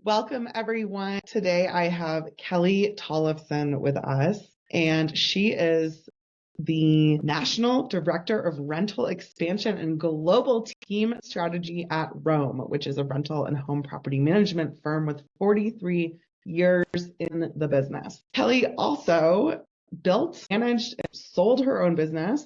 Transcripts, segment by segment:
Welcome, everyone. Today I have Kellie Tollifson with us, and she is the National Director of Rental Expansion and Global Team Strategy at RHOME, which is a rental and home property management firm with 43 years in the business. Kellie also built, managed, and sold her own business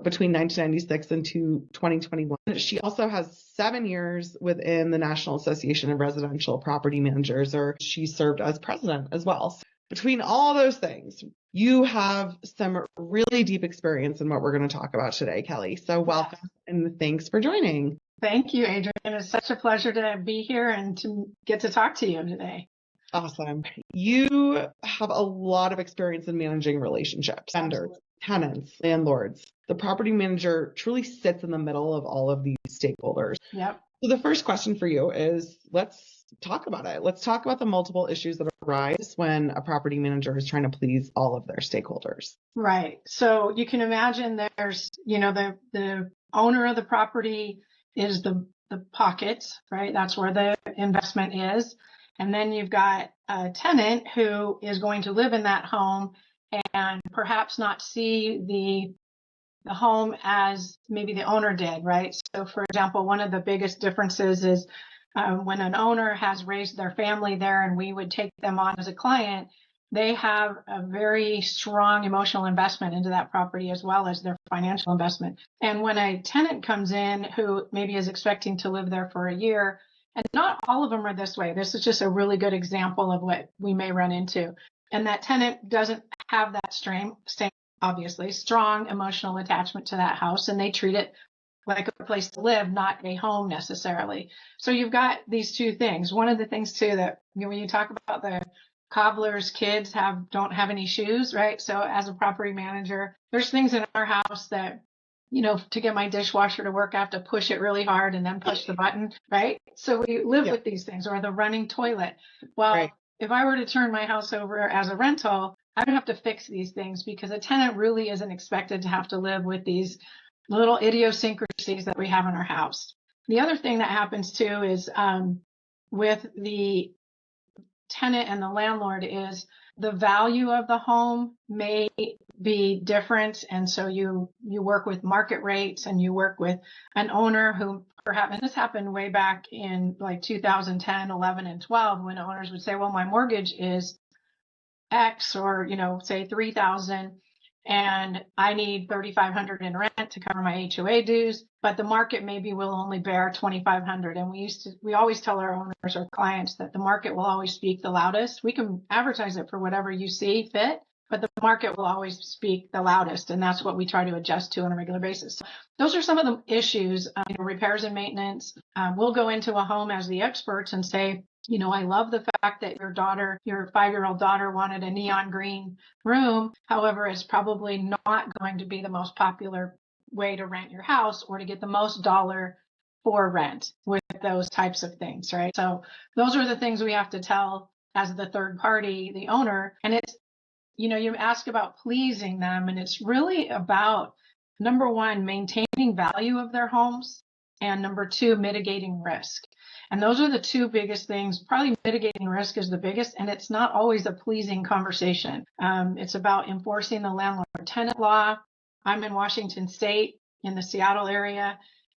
between 1996 and 2021. She also has 7 years within the National Association of Residential Property Managers, or she served as president as well. So between all those things, you have some really deep experience in what we're going to talk about today, Kellie. So welcome and thanks for joining. Thank you, Adrienne. It's such a pleasure to be here and to get to talk to you today. Awesome. You have a lot of experience in managing relationships, vendors, tenants, landlords. The property manager truly sits in the middle of all of these stakeholders. Yep. So the first question for you is, let's talk about it. Let's talk about the multiple issues that arise when a property manager is trying to please all of their stakeholders. Right. So you can imagine there's, the owner of the property is the pocket, right? That's where the investment is. And then you've got a tenant who is going to live in that home and perhaps not see the home as maybe the owner did, right? So for example, one of the biggest differences is when an owner has raised their family there and we would take them on as a client, they have a very strong emotional investment into that property as well as their financial investment. And when a tenant comes in who maybe is expecting to live there for a year, and not all of them are this way. This is just a really good example of what we may run into. And that tenant doesn't have that same obviously strong emotional attachment to that house, and they treat it like a place to live, not a home necessarily. So you've got these two things. One of the things too that when you talk about the cobbler's kids don't have any shoes, right? So as a property manager, there's things in our house that, to get my dishwasher to work, I have to push it really hard and then push the button, right? So we live with these things, or the running toilet. Well, if I were to turn my house over as a rental, I would have to fix these things because a tenant really isn't expected to have to live with these little idiosyncrasies that we have in our house. The other thing that happens too is with the tenant and the landlord is the value of the home may be different. And so you work with market rates and you work with an owner who perhaps, and this happened way back in like 2010, 11, and 12, when owners would say, well, my mortgage is X, or, say 3,000, and I need 3,500 in rent to cover my HOA dues, but the market maybe will only bear 2,500. And we always tell our owners or clients that the market will always speak the loudest. We can advertise it for whatever you see fit, but the market will always speak the loudest. And that's what we try to adjust to on a regular basis. So those are some of the issues, repairs and maintenance. We'll go into a home as the experts and say, I love the fact that your 5-year-old daughter wanted a neon green room. However, it's probably not going to be the most popular way to rent your house or to get the most dollar for rent with those types of things, right? So those are the things we have to tell as the third party, the owner. And it's, you ask about pleasing them, and it's really about, number one, maintaining value of their homes, and number two, mitigating risk. And those are the two biggest things. Probably mitigating risk is the biggest, and it's not always a pleasing conversation. It's about enforcing the landlord-tenant law. I'm in Washington State, in the Seattle area,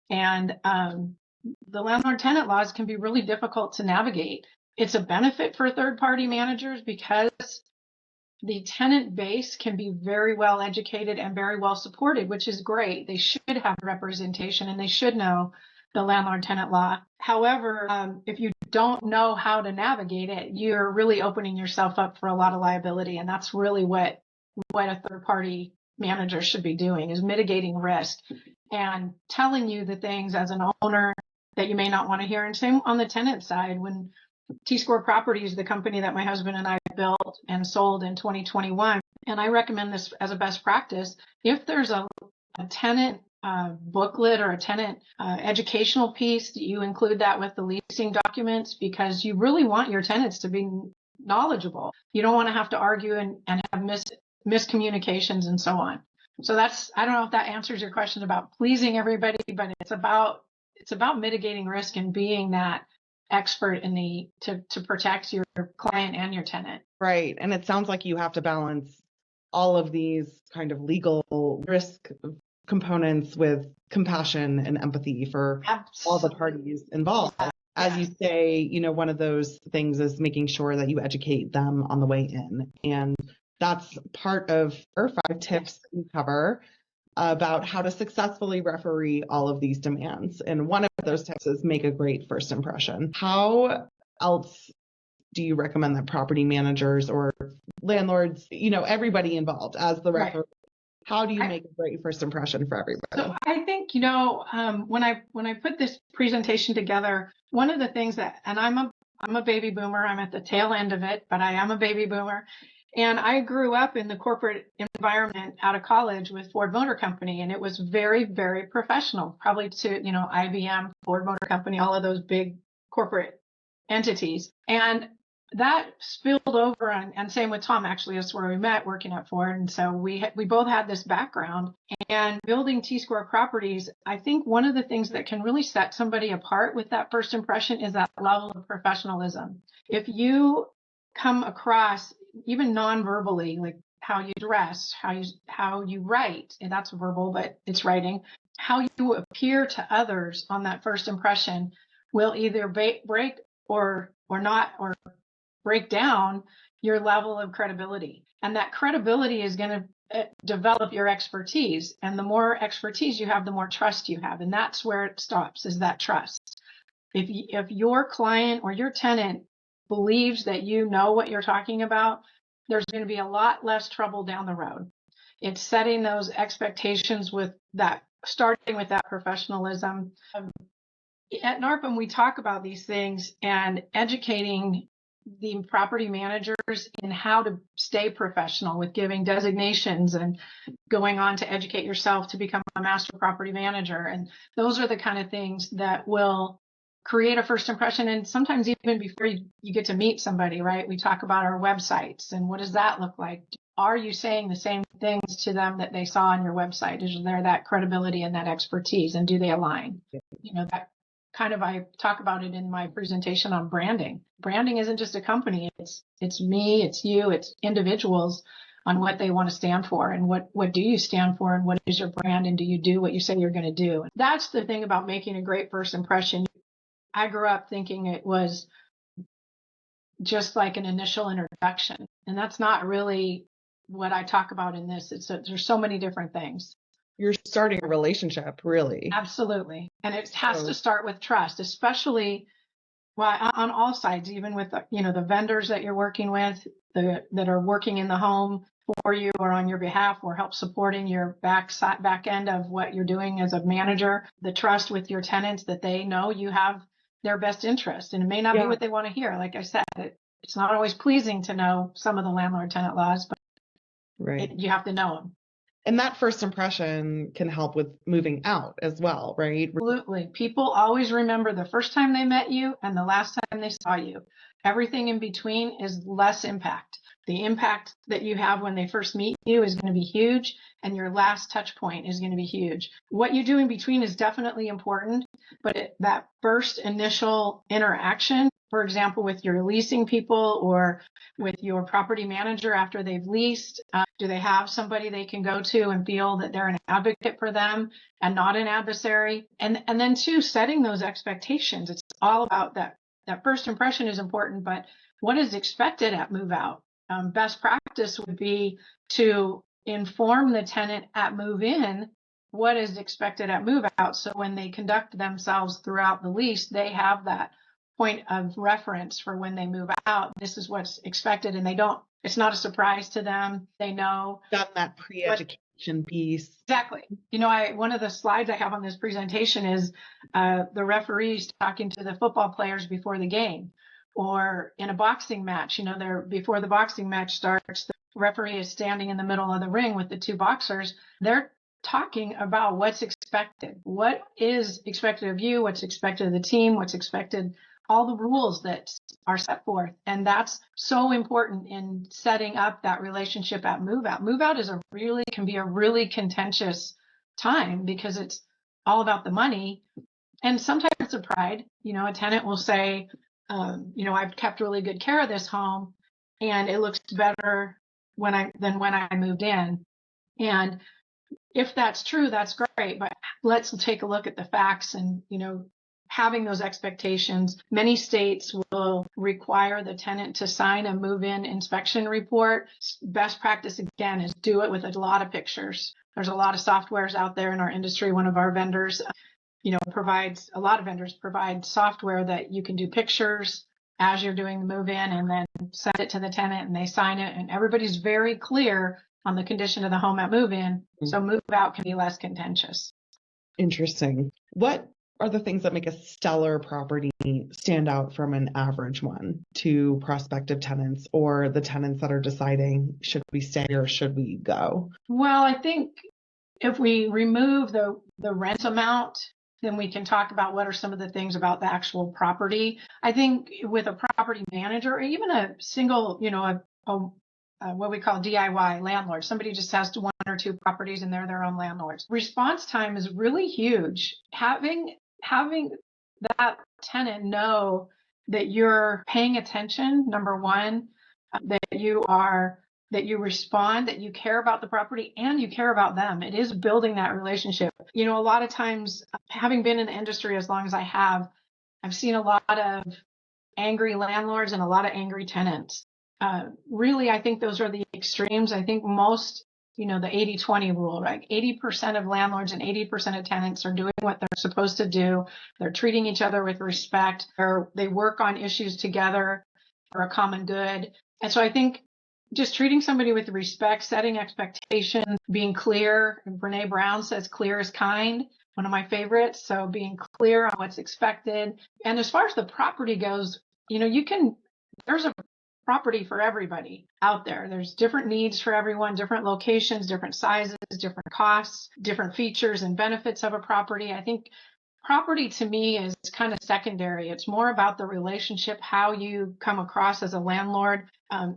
and the landlord-tenant laws can be really difficult to navigate. It's a benefit for third-party managers because the tenant base can be very well educated and very well supported, which is great. They should have representation and they should know the landlord-tenant law. However, if you don't know how to navigate it, you're really opening yourself up for a lot of liability. And that's really what a third-party manager should be doing, is mitigating risk and telling you the things as an owner that you may not want to hear. And same on the tenant side. When T-Score Properties, the company that my husband and I built and sold in 2021, and I recommend this as a best practice, if there's a tenant booklet or a tenant educational piece, you include that with the leasing documents, because you really want your tenants to be knowledgeable. You don't want to have to argue and have miscommunications and so on. So I don't know if that answers your question about pleasing everybody, but it's about mitigating risk and being that expert to protect your client and your tenant. Right. And it sounds like you have to balance all of these kind of legal risk components with compassion and empathy for all the parties involved. Yeah. As you say, one of those things is making sure that you educate them on the way in. And that's part of our 5 tips that you cover about how to successfully referee all of these demands. And one of those tips is make a great first impression. How else do you recommend that property managers or landlords, everybody involved as the referee, how do you make a great first impression for everybody? So I think, when I put this presentation together, one of the things and I'm a baby boomer, I'm at the tail end of it, but I am a baby boomer. And I grew up in the corporate environment out of college with Ford Motor Company, and it was very, very professional, probably to, IBM, Ford Motor Company, all of those big corporate entities. And that spilled over, and same with Tom, actually, that's where we met, working at Ford. And so we both had this background. And building T-Square properties, I think one of the things that can really set somebody apart with that first impression is that level of professionalism. If you come across, even non-verbally, like how you dress, how you write, and that's verbal, but it's writing, how you appear to others on that first impression will either break or not, or break down your level of credibility. And that credibility is going to develop your expertise. And the more expertise you have, the more trust you have. And that's where it stops, is that trust. If your client or your tenant believes that you know what you're talking about, there's going to be a lot less trouble down the road. It's setting those expectations with that, starting with that professionalism. At NARPM, we talk about these things and educating the property managers in how to stay professional, with giving designations and going on to educate yourself to become a master property manager. And those are the kind of things that will create a first impression. And sometimes even before you get to meet somebody, right? We talk about our websites and what does that look like? Are you saying the same things to them that they saw on your website? Is there that credibility and that expertise, and do they align? That kind of, I talk about it in my presentation on branding. Branding isn't just a company. It's me, it's you, it's individuals on what they want to stand for, and what do you stand for, and what is your brand, and do you do what you say you're going to do? That's the thing about making a great first impression. I grew up thinking it was just like an initial introduction, and that's not really what I talk about in this. There's so many different things. You're starting a relationship, really. Absolutely. And it has to start with trust, especially on all sides, even with the vendors that you're working with, that are working in the home for you or on your behalf, or help supporting your back end of what you're doing as a manager. The trust with your tenants, that they know you have their best interest, and it may not be what they want to hear. Like I said, it's not always pleasing to know some of the landlord-tenant laws, but you have to know them. And that first impression can help with moving out as well, right? Absolutely. People always remember the first time they met you and the last time they saw you. Everything in between is less impact. The impact that you have when they first meet you is going to be huge, and your last touch point is going to be huge. What you do in between is definitely important, but that first initial interaction, for example, with your leasing people or with your property manager after they've leased, do they have somebody they can go to and feel that they're an advocate for them and not an adversary? And then two, setting those expectations. It's all about that. That first impression is important, but what is expected at move out? Best practice would be to inform the tenant at move in what is expected at move out. So when they conduct themselves throughout the lease, they have that point of reference for when they move out. This is what's expected, and it's not a surprise to them. They know. Done that pre-education piece. Exactly. One of the slides I have on this presentation is the referees talking to the football players before the game, or in a boxing match. Before the boxing match starts, the referee is standing in the middle of the ring with the two boxers. They're talking about what's expected. What is expected of you? What's expected of the team? What's expected? All the rules that are set forth. And that's so important in setting up that relationship at move out. Move out can be a really contentious time, because it's all about the money. And sometimes it's a pride. A tenant will say, I've kept really good care of this home and it looks better than when I moved in. And if that's true, that's great. But let's take a look at the facts and, having those expectations. Many states will require the tenant to sign a move-in inspection report. Best practice, again, is do it with a lot of pictures. There's a lot of softwares out there in our industry. One of our vendors, a lot of vendors provide software that you can do pictures as you're doing the move-in and then send it to the tenant and they sign it. And everybody's very clear on the condition of the home at move-in. So move-out can be less contentious. Interesting. What are the things that make a stellar property stand out from an average one to prospective tenants or the tenants that are deciding, should we stay or should we go? Well, I think if we remove the rent amount, then we can talk about what are some of the things about the actual property. I think with a property manager or even a single, what we call DIY landlord, somebody just has one or two properties and they're their own landlords. Response time is really huge. Having that tenant know that you're paying attention, number one, that you respond, that you care about the property and you care about them. It is building that relationship. A lot of times, having been in the industry as long as I have, I've seen a lot of angry landlords and a lot of angry tenants. Really, I think those are the extremes. I think most, the 80-20 rule, right? 80% of landlords and 80% of tenants are doing what they're supposed to do. They're treating each other with respect, or they work on issues together for a common good. And so I think just treating somebody with respect, setting expectations, being clear. Brene Brown says clear is kind, one of my favorites. So being clear on what's expected. And as far as the property goes, there's a property for everybody out there. There's different needs for everyone, different locations, different sizes, different costs, different features and benefits of a property. I think property to me is kind of secondary. It's more about the relationship, how you come across as a landlord.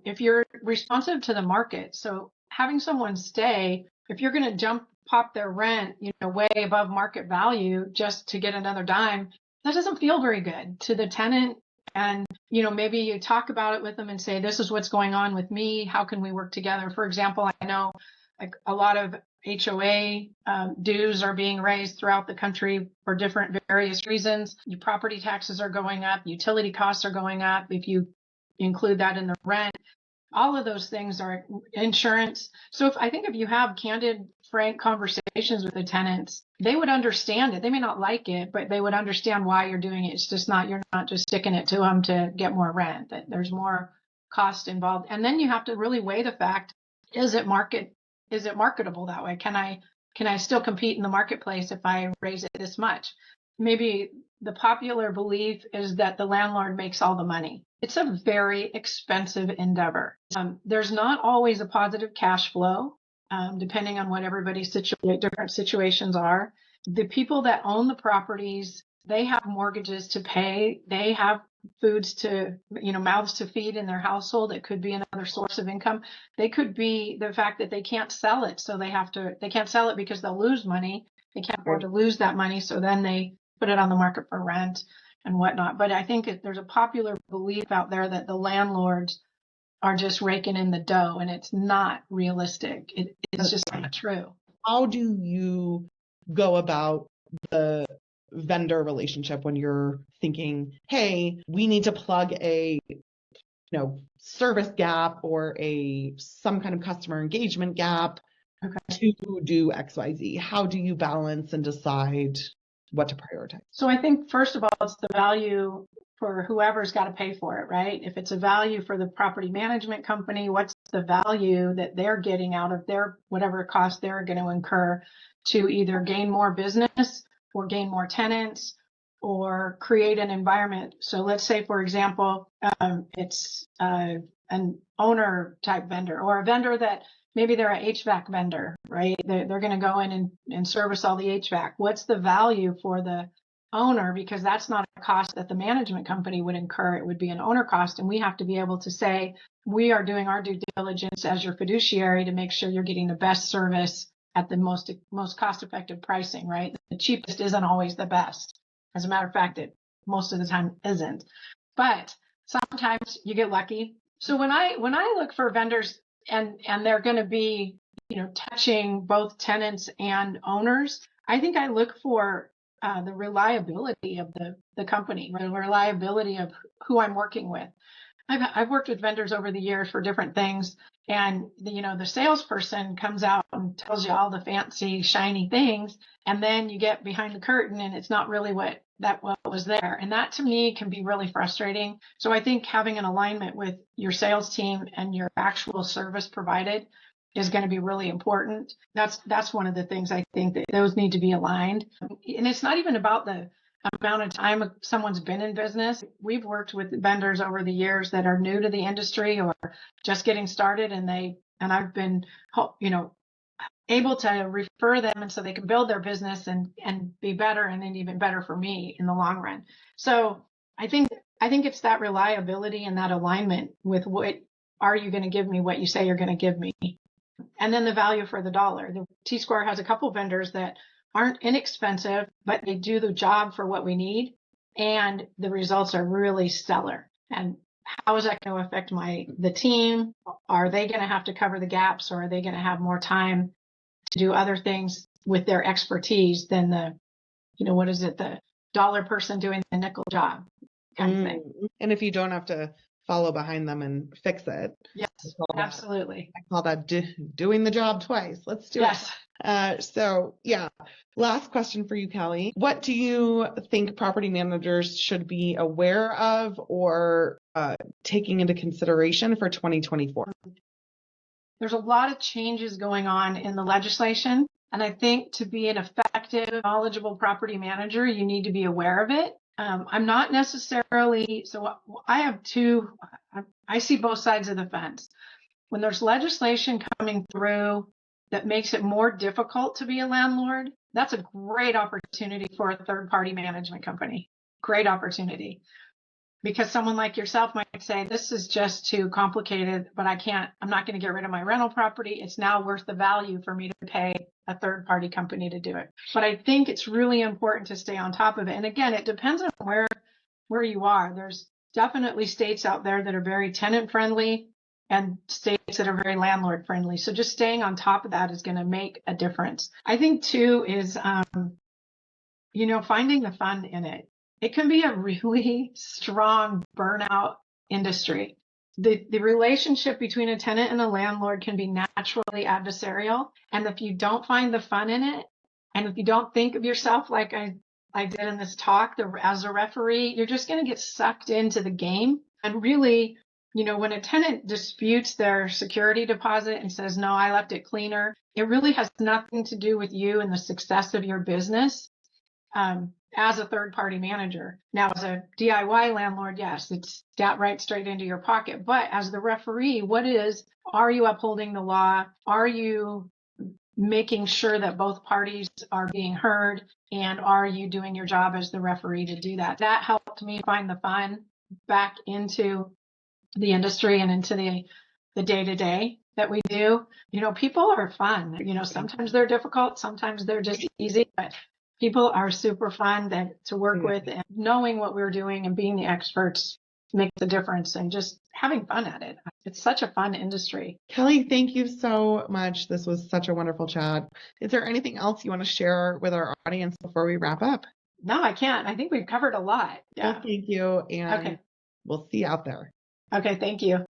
If you're responsive to the market, so having someone stay, if you're going to pop their rent, way above market value just to get another dime, that doesn't feel very good to the tenant. And, maybe you talk about it with them and say, this is what's going on with me. How can we work together? For example, I know like a lot of HOA dues are being raised throughout the country for different various reasons. Your property taxes are going up. Utility costs are going up. If you include that in the rent, all of those things are insurance. So if you have candid, frank conversations with the tenants, they would understand it. They may not like it, but they would understand why you're doing it. It's just you're not just sticking it to them to get more rent, that there's more cost involved. And then you have to really weigh the fact, is it marketable that way? Can I still compete in the marketplace if I raise it this much? Maybe the popular belief is that the landlord makes all the money. It's a very expensive endeavor. There's not always a positive cash flow, depending on what everybody's different situations are. The people that own the properties, they have mortgages to pay. They have mouths to feed in their household. It could be another source of income. They could be the fact that they can't sell it. So they can't sell it because they'll lose money. They can't afford to lose that money. So then they put it on the market for rent and whatnot. But I think there's a popular belief out there that the landlords are just raking in the dough, and it's not realistic. It's just not true. How do you go about the vendor relationship when you're thinking, hey, we need to plug a service gap or some kind of customer engagement gap to do XYZ? How do you balance and decide what to prioritize? So I think, first of all, it's the value for whoever's got to pay for it, right? If it's a value for the property management company, what's the value that they're getting out of their whatever cost they're going to incur to either gain more business or gain more tenants or create an environment? So let's say, for example, it's an owner type vendor or a vendor that maybe they're an HVAC vendor, right? They're going to go in and service all the HVAC. What's the value for the owner? Because that's not a cost that the management company would incur. It would be an owner cost. And we have to be able to say, we are doing our due diligence as your fiduciary to make sure you're getting the best service at the most cost-effective pricing, right? The cheapest isn't always the best. As a matter of fact, it most of the time isn't. But sometimes you get lucky. So when I look for vendors and they're going to be, touching both tenants and owners, I think I look for the reliability of the company, the reliability of who I'm working with. I've worked with vendors over the years for different things, and the salesperson comes out and tells you all the fancy shiny things, and then you get behind the curtain and it's not really what was there. And that to me can be really frustrating. So I think having an alignment with your sales team and your actual service provided is going to be really important. That's one of the things I think that those need to be aligned. And it's not even about the amount of time someone's been in business. We've worked with vendors over the years that are new to the industry or just getting started, and I've been, able to refer them, and so they can build their business and be better, and then even better for me in the long run. So I think it's that reliability and that alignment with what are you going to give me, what you say you're going to give me, and then the value for the dollar. The T-Square has a couple vendors that aren't inexpensive, but they do the job for what we need, and the results are really stellar. And how is that going to affect the team? Are they going to have to cover the gaps, or are they going to have more time to do other things with their expertise than the dollar person doing the nickel job kind of thing? And if you don't have to follow behind them and fix it. Yes, absolutely. I call that doing the job twice. Let's do it. So yeah, last question for you, Kellie. What do you think property managers should be aware of or taking into consideration for 2024? There's a lot of changes going on in the legislation. And I think to be an effective, knowledgeable property manager, you need to be aware of it. I'm not necessarily, so I see both sides of the fence. When there's legislation coming through that makes it more difficult to be a landlord, that's a great opportunity for a third-party management company. Great opportunity. Because someone like yourself might say, this is just too complicated, but I'm not going to get rid of my rental property. It's now worth the value for me to pay a third-party company to do it. But I think it's really important to stay on top of it. And again, it depends on where you are. There's definitely states out there that are very tenant-friendly and states that are very landlord-friendly. So just staying on top of that is going to make a difference. I think, too, is, finding the fun in it. It can be a really strong burnout industry. The relationship between a tenant and a landlord can be naturally adversarial. And if you don't find the fun in it, and if you don't think of yourself like I did in this talk as a referee, you're just going to get sucked into the game. And really, when a tenant disputes their security deposit and says, no, I left it cleaner, it really has nothing to do with you and the success of your business. As a third-party manager. Now, as a DIY landlord, yes, it's right straight into your pocket. But as the referee, are you upholding the law? Are you making sure that both parties are being heard? And are you doing your job as the referee to do that? That helped me find the fun back into the industry and into the day-to-day that we do. People are fun. Sometimes they're difficult, sometimes they're just easy, but people are super fun to work with, and knowing what we're doing and being the experts makes a difference, and just having fun at it. It's such a fun industry. Kellie, thank you so much. This was such a wonderful chat. Is there anything else you want to share with our audience before we wrap up? No, I can't. I think we've covered a lot. Yeah. Well, thank you. And we'll see you out there. Okay. Thank you.